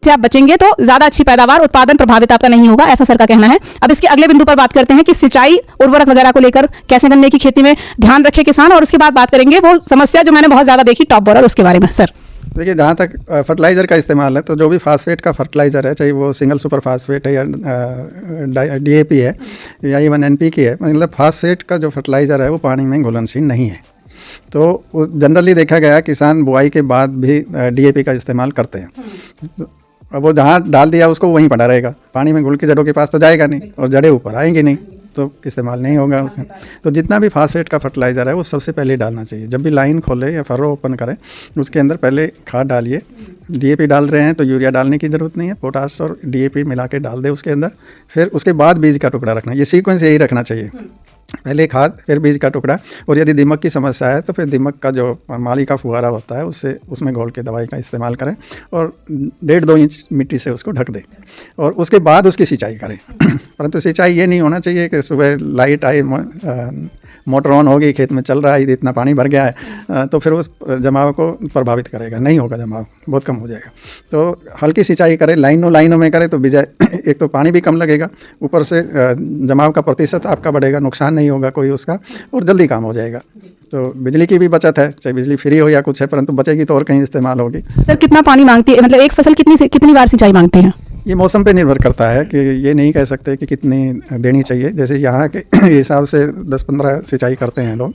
से आप बचेंगे तो ज्यादा अच्छी पैदावार, उत्पादन प्रभावित आपका नहीं होगा, ऐसा सर का कहना है। अब इसके अगले बिंदु पर बात करते हैं कि सिंचाई, उर्वरक वगैरह को लेकर कैसे गन्ने की खेती में ध्यान रखे किसान, और उसके बाद बात करेंगे वो समस्या जो मैंने बहुत ज्यादा देखी, टॉप बोरर, उसके बारे में। सर देखिए, जहाँ तक फर्टिलाइज़र का इस्तेमाल है, तो जो भी फास्फेट का फर्टिलाइज़र है, चाहे वो सिंगल सुपर फास्फेट है या DAP है या इवन NPK है, मतलब फास्फेट का जो फर्टिलाइज़र है वो पानी में घुलनशील नहीं है। तो जनरली देखा गया किसान बुआई के बाद भी DAP का इस्तेमाल करते हैं। अब वो जहाँ डाल दिया उसको वहीं पड़ा रहेगा, पानी में घुल के जड़ों के पास तो जाएगा नहीं, और जड़ें ऊपर आएंगी नहीं, तो इस्तेमाल नहीं होगा उसमें। तो जितना भी फास्फेट का फर्टिलाइज़र है वो सबसे पहले डालना चाहिए। जब भी लाइन खोले या फर्रो ओपन करें, उसके अंदर पहले खाद डालिए। DAP डाल रहे हैं तो यूरिया डालने की ज़रूरत नहीं है, पोटास और DAP मिला के डाल दे उसके अंदर। फिर उसके बाद बीज का टुकड़ा रखना, ये सीक्वेंस यही रखना चाहिए, पहले खाद फिर बीज का टुकड़ा। और यदि दीमक की समस्या है तो फिर दीमक का जो माली का फुहारा होता है उससे उसमें घोल के दवाई का इस्तेमाल करें, और 1.5-2 इंच मिट्टी से उसको ढक दें, और उसके बाद उसकी सिंचाई करें। परंतु सिंचाई ये नहीं होना चाहिए कि सुबह लाइट आई, मोटर ऑन होगी, खेत में चल रहा है, इतना पानी भर गया है, तो फिर उस जमाव को प्रभावित करेगा, नहीं होगा, जमाव बहुत कम हो जाएगा। तो हल्की सिंचाई करें, लाइनों में करें, तो बिजाय एक तो पानी भी कम लगेगा, ऊपर से जमाव का प्रतिशत आपका बढ़ेगा, नुकसान नहीं होगा कोई उसका, और जल्दी काम हो जाएगा। तो बिजली की भी बचत है, चाहे बिजली फ्री हो या कुछ है, परंतु बचेगी तो और कहीं इस्तेमाल होगी। सर कितना पानी मांगती है, मतलब एक फसल कितनी बार सिंचाई मांगती है? ये मौसम पे निर्भर करता है कि ये नहीं कह सकते कि कितनी देनी चाहिए। जैसे यहाँ के हिसाब से 10-15 सिंचाई करते हैं लोग,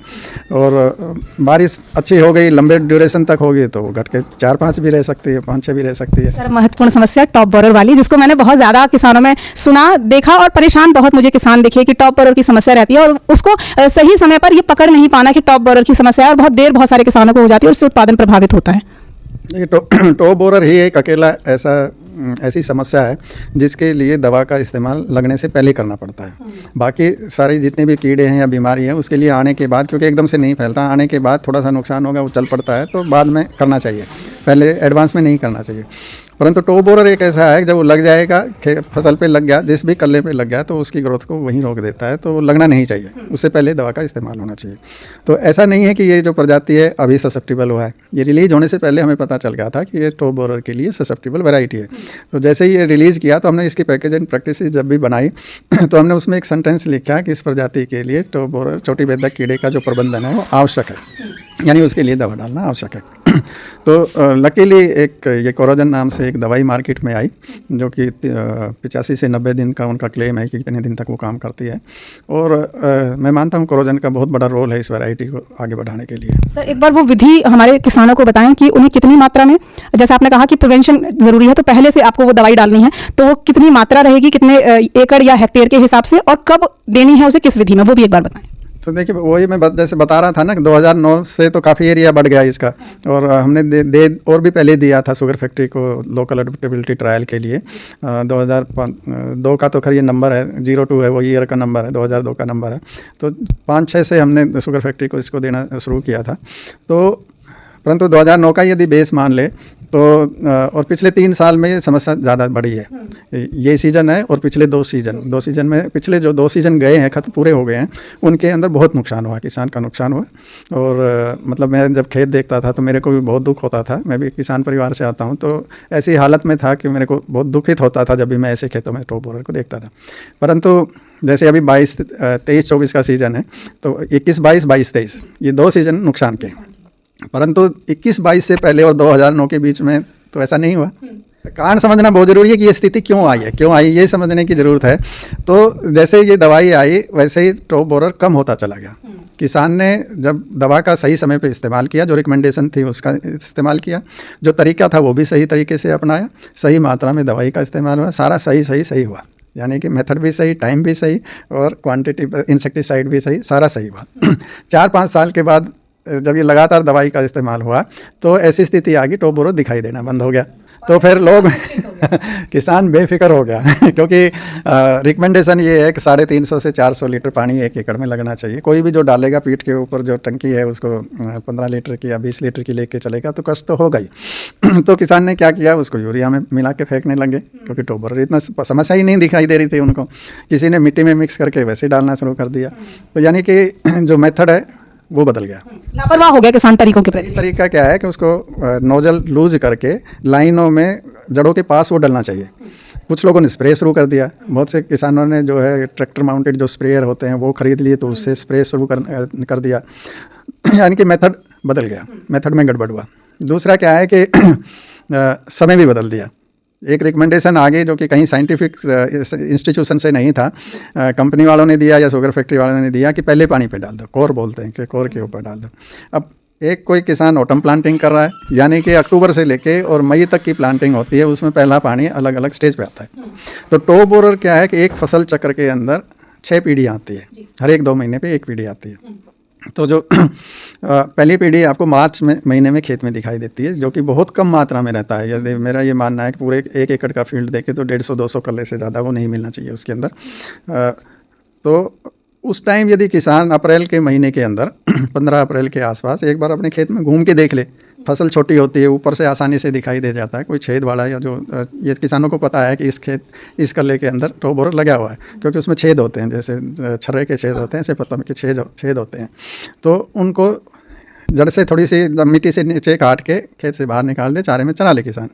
और बारिश अच्छी हो गई, लंबे ड्यूरेशन तक होगी, तो घट के 4-5 भी रह सकती है, 5-6 भी रह सकती है। सर महत्वपूर्ण समस्या टॉप बोरर वाली, जिसको मैंने बहुत ज़्यादा किसानों में सुना, देखा, और परेशान बहुत मुझे किसान दिखे कि टॉप बोरर की समस्या रहती है, और उसको सही समय पर ये पकड़ नहीं पाना कि टॉप बोरर की समस्या है, और बहुत देर बहुत सारे किसानों को हो जाती है, और उससे उत्पादन प्रभावित होता है। ये टॉप बोरर ही एक अकेला ऐसी समस्या है जिसके लिए दवा का इस्तेमाल लगने से पहले करना पड़ता है। बाकी सारे जितने भी कीड़े हैं या बीमारी हैं उसके लिए आने के बाद, क्योंकि एकदम से नहीं फैलता, आने के बाद थोड़ा सा नुकसान होगा, वो चल पड़ता है, तो बाद में करना चाहिए, पहले एडवांस में नहीं करना चाहिए। परंतु टॉप बोरर एक ऐसा है जब वो लग जाएगा, फसल पे लग गया, जिस भी कल्ले पे लग गया, तो उसकी ग्रोथ को वहीं रोक देता है, तो वो लगना नहीं चाहिए, उससे पहले दवा का इस्तेमाल होना चाहिए। तो ऐसा नहीं है कि ये जो प्रजाति है अभी ससेप्टिबल हुआ है, ये रिलीज होने से पहले हमें पता चल गया था कि ये टॉप बोरर के लिए ससेप्टिबल वैरायटी है। तो जैसे ही ये रिलीज़ किया तो हमने इसकी पैकेज एंड प्रैक्टिस जब भी बनाई तो हमने उसमें एक सेंटेंस लिखा कि इस प्रजाति के लिए टॉप बोरर चोटी बेधक कीड़े का जो प्रबंधन है वो आवश्यक है, यानी उसके लिए दवा डालना आवश्यक है। तो लकीली एक ये कोरोजन नाम से एक दवाई मार्केट में आई, जो कि 85 से 90 दिन का उनका क्लेम है कि कितने दिन तक वो काम करती है, और मैं मानता हूँ कोरोजन का बहुत बड़ा रोल है इस वैरायटी को आगे बढ़ाने के लिए। सर एक बार वो विधि हमारे किसानों को बताएं कि उन्हें कितनी मात्रा में, जैसे आपने कहा कि प्रिवेंशन ज़रूरी है, तो पहले से आपको वो दवाई डालनी है, तो वो कितनी मात्रा रहेगी, कितने एकड़ या हेक्टेयर के हिसाब से, और कब देनी है उसे, किस विधि में, वो भी एक बार बताएं। तो देखिए, वही मैं जैसे बता रहा था ना, 2009 से तो काफ़ी एरिया बढ़ गया इसका, और हमने और भी पहले दिया था शुगर फैक्ट्री को लोकल एडप्टेबिलिटी ट्रायल के लिए। 2002 का तो खैर ये नंबर है, 02 है वो ईयर का नंबर है, 2002 का नंबर है। तो 5-6 से हमने शुगर फैक्ट्री को इसको देना शुरू किया था। तो परंतु 2009 का यदि बेस मान ले तो और पिछले 3 साल में ये समस्या ज़्यादा बढ़ी है। ये सीज़न है और पिछले 2 सीज़न में, पिछले जो 2 सीज़न गए हैं, खत्म पूरे हो गए हैं, उनके अंदर बहुत नुकसान हुआ, किसान का नुकसान हुआ। और मतलब मैं जब खेत देखता था तो मेरे को भी बहुत दुख होता था। मैं भी किसान परिवार से आता हूँ, तो ऐसी हालत में था कि मेरे को बहुत दुखित होता था जब भी मैं ऐसे खेतों में टॉप बोरर को देखता था। परंतु जैसे अभी 23-24 का सीज़न है, तो 21-22, 22-23 ये 2 सीज़न नुकसान के, परंतु 21-22 से पहले और 2009 के बीच में तो ऐसा नहीं हुआ। कारण समझना बहुत ज़रूरी है कि ये स्थिति क्यों आई ये समझने की ज़रूरत है। तो जैसे ये दवाई आई वैसे ही टॉप बोरर कम होता चला गया। किसान ने जब दवा का सही समय पे इस्तेमाल किया, जो रिकमेंडेशन थी उसका इस्तेमाल किया, जो तरीका था वो भी सही तरीके से अपनाया, सही मात्रा में दवाई का इस्तेमाल हुआ, सारा सही हुआ, यानी कि मेथड भी सही, टाइम भी सही, और क्वांटिटी इंसेक्टिसाइड भी सही, सारा सही हुआ। 4-5 साल के बाद जब ये लगातार दवाई का इस्तेमाल हुआ तो ऐसी स्थिति आ गई, टॉप बोरर दिखाई देना बंद हो गया। तो फिर लोग किसान बेफिक्र हो गया क्योंकि रिकमेंडेशन ये है कि 350 से 400 लीटर पानी 1 एकड़ में लगना चाहिए। कोई भी जो डालेगा पीठ के ऊपर जो टंकी है उसको 15 लीटर की या 20 लीटर की लेके चलेगा तो कष्ट तो होगा ही। तो किसान ने क्या किया, उसको यूरिया में मिला के फेंकने लगे, क्योंकि टॉप बोरर इतना समस्या ही नहीं दिखाई दे रही थी उनको। किसी ने मिट्टी में मिक्स करके वैसे डालना शुरू कर दिया। तो यानी कि जो मेथड है वो बदल गया। लापरवाह हो गया किसान तरीकों के प्रति। तरीका क्या है कि उसको नोजल लूज करके लाइनों में जड़ों के पास वो डलना चाहिए। कुछ लोगों ने स्प्रे शुरू कर दिया, बहुत से किसानों ने जो है ट्रैक्टर माउंटेड जो स्प्रेयर होते हैं वो खरीद लिए, तो उससे स्प्रे शुरू कर दिया। यानी कि मेथड बदल गया, मेथड में गड़बड़ हुआ। दूसरा क्या है कि समय भी बदल दिया। एक रिकमेंडेशन आ गई जो कि कहीं साइंटिफिक इंस्टीट्यूशन से नहीं था, कंपनी वालों ने दिया या शुगर फैक्ट्री वालों ने दिया कि पहले पानी पे डाल दो, कोर बोलते हैं कि कोर के ऊपर डाल दो। अब एक कोई किसान ऑटम प्लांटिंग कर रहा है, यानी कि अक्टूबर से लेके और मई तक की प्लांटिंग होती है, उसमें पहला पानी अलग अलग स्टेज पे आता है। तो टॉप बोरर क्या है कि एक फसल चक्र के अंदर 6 पीढ़ियाँ आती है, हर एक 2 महीने पे एक पीढ़ी आती है। तो जो पहली पीढ़ी आपको मार्च महीने में खेत में दिखाई देती है, जो कि बहुत कम मात्रा में रहता है। यदि मेरा ये मानना है कि पूरे 1 एकड़ का फील्ड देखे तो 150-200 कल्ले से ज़्यादा वो नहीं मिलना चाहिए उसके अंदर। तो उस टाइम यदि किसान अप्रैल के महीने के अंदर 15 अप्रैल के आसपास एक बार अपने खेत में घूम के देख ले, फसल छोटी होती है, ऊपर से आसानी से दिखाई दे जाता है कोई छेद वाला, या जो ये किसानों को पता है कि इस कल्ले के अंदर टॉप बोरर लगा हुआ है, क्योंकि उसमें छेद होते हैं, जैसे छर्रे के छेद होते हैं, ऐसे पत्तों के छेद होते हैं। तो उनको जड़ से थोड़ी सी मिट्टी से नीचे काट के खेत से बाहर निकाल दे, चारे में चला ले किसान,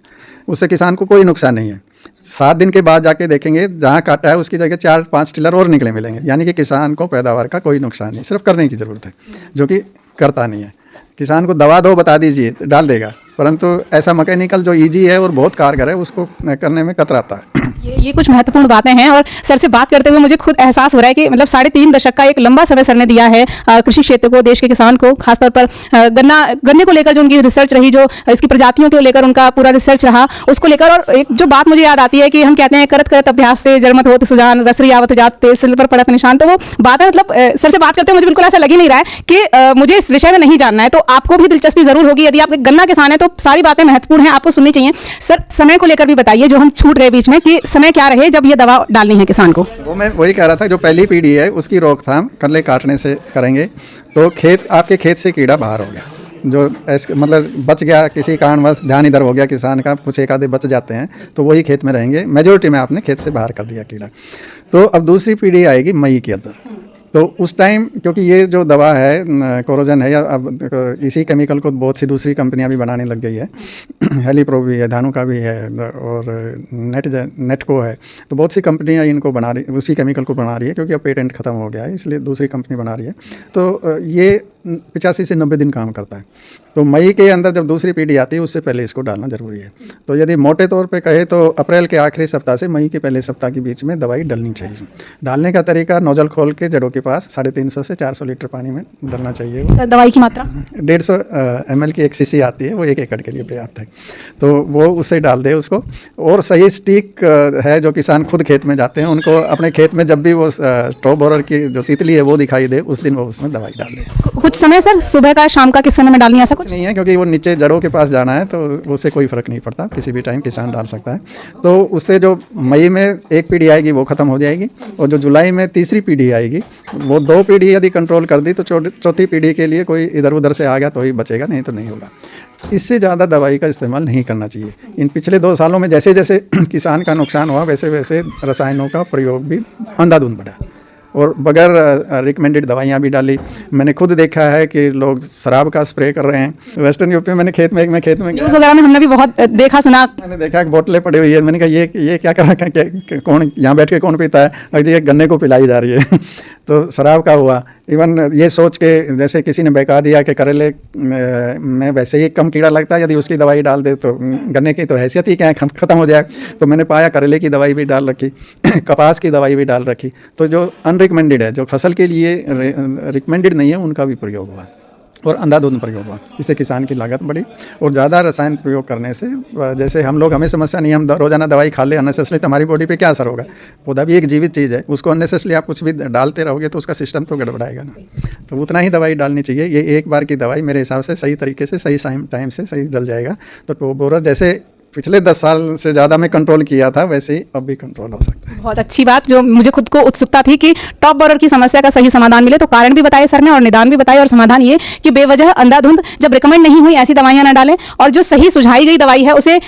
उससे किसान को कोई नुकसान नहीं है। 7 दिन के बाद जाके देखेंगे जहाँ काटा है उसकी जगह 4-5 टिलर और निकले मिलेंगे, यानी कि किसान को पैदावार का कोई नुकसान नहीं, सिर्फ करने की ज़रूरत है, जो कि करता नहीं है। किसान को दवा दो, बता दीजिए, डाल देगा, परंतु ऐसा मैकेनिकल जो इजी है और बहुत कारगर है उसको करने में कतराता है। ये कुछ महत्वपूर्ण बातें हैं, और सर से बात करते हुए मुझे खुद एहसास हो रहा है कि मतलब 3.5 दशक का एक लंबा समय सर ने दिया है कृषि क्षेत्र को, देश के किसान को, खासतौर पर गन्ने को लेकर जो उनकी रिसर्च रही, जो इसकी प्रजातियों को लेकर उनका पूरा रिसर्च रहा, उसको लेकर। और एक जो बात मुझे याद आती है कि हम कहते हैं करत करत अभ्यास से जरमत होत सुजान, रसरी आवत जाते सिल पर पड़त निशान। तो वो बात है, मतलब सर से बात करते हुए मुझे बिल्कुल ऐसा लग ही नहीं रहा है कि मुझे इस विषय में नहीं जानना है। तो आपको भी दिलचस्पी जरूर होगी, यदि आप एक गन्ना किसान है तो सारी बातें महत्वपूर्ण हैं, आपको सुननी चाहिए। सर समय को लेकर भी बताइए, जो हम छूट गए बीच में, कि समय क्या रहे जब ये दवा डालनी है किसान को। वो मैं वही कह रहा था, जो पहली पीढ़ी है उसकी रोकथाम कल्ले काटने से करेंगे तो आपके खेत से कीड़ा बाहर हो गया, जो ऐसे मतलब बच गया, किसी कारणवश ध्यान इधर हो गया किसान का, कुछ एक आधे बच जाते हैं तो वही खेत में रहेंगे, मेजोरिटी में आपने खेत से बाहर कर दिया कीड़ा। तो अब दूसरी पीढ़ी आएगी मई के अंदर, तो उस टाइम क्योंकि ये जो दवा है कोरोजन है, या अब इसी केमिकल को बहुत सी दूसरी कंपनियां भी बनाने लग गई है, हेलीप्रो भी है, धानु का भी है, और नेटको है, तो बहुत सी कंपनियां इनको बना रही, उसी केमिकल को बना रही है, क्योंकि अब पेटेंट ख़त्म हो गया है, इसलिए दूसरी कंपनी बना रही है। तो ये 85 से 90 दिन काम करता है। तो मई के अंदर जब दूसरी पीढ़ी आती है उससे पहले इसको डालना ज़रूरी है। तो यदि मोटे तौर पे कहे तो अप्रैल के आखिरी सप्ताह से मई के पहले सप्ताह के बीच में दवाई डलनी चाहिए। डालने का तरीका, नोजल खोल के जड़ों के पास 350 से 400 लीटर पानी में डलना चाहिए। सर दवाई की मात्रा 150 ml की एक शीशी आती है, वो 1 एकड़ के लिए पर्याप्त है, तो वो उससे डाल दे उसको। और सही स्टिक है, जो किसान खुद खेत में जाते हैं उनको अपने खेत में जब भी वो टॉप बोरर की जो तितली है वो दिखाई दे, उस दिन वो उसमें दवाई डाल दे। कुछ समय सर, सुबह का शाम का, किस समय में डालनी है? ऐसा कुछ नहीं है, क्योंकि वो नीचे जड़ों के पास जाना है, तो उससे कोई फर्क नहीं पड़ता, किसी भी टाइम किसान डाल सकता है। तो उससे जो मई में एक पीढ़ी आएगी वो ख़त्म हो जाएगी, और जो जुलाई में तीसरी पीढ़ी आएगी, वो 2 पीढ़ी यदि कंट्रोल कर दी तो चौथी पीढ़ी के लिए कोई इधर उधर से आ गया तो ही बचेगा, नहीं तो नहीं होगा। इससे ज़्यादा दवाई का इस्तेमाल नहीं करना चाहिए। इन पिछले 2 सालों में जैसे जैसे किसान का नुकसान हुआ, वैसे वैसे रसायनों का प्रयोग भी अंधाधुंध बढ़ा, और बगैर रिकमेंडेड दवाइयाँ भी डाली। मैंने खुद देखा है कि लोग शराब का स्प्रे कर रहे हैं। वेस्टर्न यूपी में मैंने खेत में न्यूज़ वगैरह में हमने भी बहुत देखा सुना। मैंने देखा कि बोतलें पड़ी हुई है, मैंने कहा ये क्या कर रखा है, कौन यहाँ बैठ के कौन पीता है, और ये गन्ने को पिलाई जा रही है। तो शराब का हुआ। इवन ये सोच के जैसे किसी ने बहका दिया कि करेले में वैसे ही कम कीड़ा लगता है, यदि उसकी दवाई डाल दे तो गन्ने की तो हैसियत ही क्या है, ख़त्म हो जाए। तो मैंने पाया करेले की दवाई भी डाल रखी, कपास की दवाई भी डाल रखी। तो जो अनरिकमेंडेड है, जो फसल के लिए रिकमेंडेड नहीं है, उनका भी प्रयोग हुआ और अंधाधुंध प्रयोग हुआ। इससे किसान की लागत बढ़ी, और ज़्यादा रसायन प्रयोग करने से, जैसे हम लोग, हमें समस्या नहीं, हम रोजाना दवाई खा ले अननेसेसरी, तो हमारी बॉडी पे क्या असर होगा। पौधा भी एक जीवित चीज़ है, उसको अननेसेसरी आप कुछ भी डालते रहोगे तो उसका सिस्टम तो गड़बड़ाएगा ना। तो उतना ही दवाई डालनी चाहिए। ये एक बार की दवाई मेरे हिसाब से सही तरीके से, सही टाइम से सही डल जाएगा। तो टॉप बोरर जैसे पिछले 10 साल से ज़्यादा में कंट्रोल किया था, वैसे ही अब भी कंट्रोल हो सकता है। बहुत अच्छी बात, जो मुझे खुद को उत्सुकता थी कि टॉप बोरर की समस्या का सही समाधान मिले। तो कारण भी बताए सर ने और निदान भी बताए, और समाधान ये कि बेवजह अंधाधुंध जब रिकमेंड नहीं हुई ऐसी दवाइयां ना डालें, और जो सही सुझाई गई दवाई है उसे